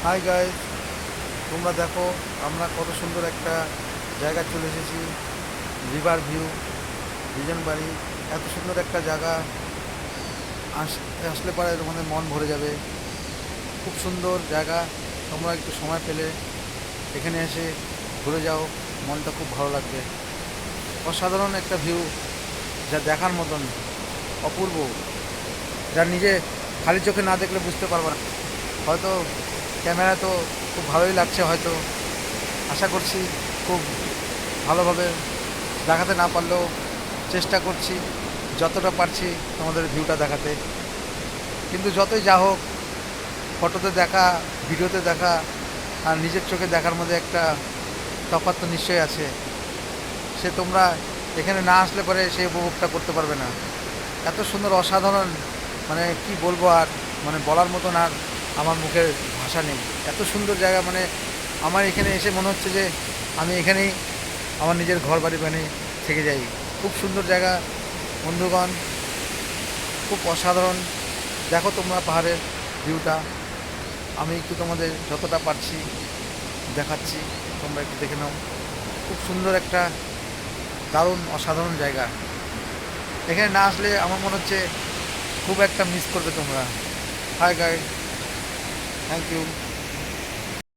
Hi guys, তোমরা দেখো আমরা কত সুন্দর একটা জায়গা চলে এসেছি। রিভার ভিউ, বিজন বাড়ি। এত সুন্দর একটা জায়গা আসলে পরে তোমাদের মন ভরে যাবে। খুব সুন্দর জায়গা। তোমরা একটু সময় পেলে এখানে এসে ঘুরে যাও, মনটা খুব ভালো লাগবে। অসাধারণ একটা ভিউ, যা দেখার মতন, অপূর্ব, যা নিজে খালি চোখে না দেখলে বুঝতে পারবে না। হয়তো ক্যামেরা তো খুব ভালোই লাগছে, হয়তো আশা করছি খুব ভালোভাবে দেখাতে না পারলেও চেষ্টা করছি যতটা পারছি তোমাদের ভিউটা দেখাতে। কিন্তু যতই যা হোক, ফটোতে দেখা, ভিডিওতে দেখা আর নিজের চোখে দেখার মধ্যে একটা তফাৎ তো নিশ্চয়ই আছে। সে তোমরা এখানে না আসলে পরে সেই উপভোগটা করতে পারবে না। এত সুন্দর, অসাধারণ, মানে কি বলবো আর, মানে বলার মতন আর আমার মুখের ভাষা নেই। এত সুন্দর জায়গা, মানে আমার এখানে এসে মনে হচ্ছে যে আমি এখানেই আমার নিজের ঘর বাড়ি বানিয়ে থেকে যাই। খুব সুন্দর জায়গা বন্ধুগণ, খুব অসাধারণ। দেখো তোমরা পাহাড়ের ভিউটা, আমি একটু তোমাদের যতটা পারছি দেখাচ্ছি, তোমরা একটু দেখে নাও। খুব সুন্দর একটা, দারুণ অসাধারণ জায়গা। এখানে না আসলে আমার মনে হচ্ছে খুব একটা মিস করবে তোমরা। Hi guys, thank you.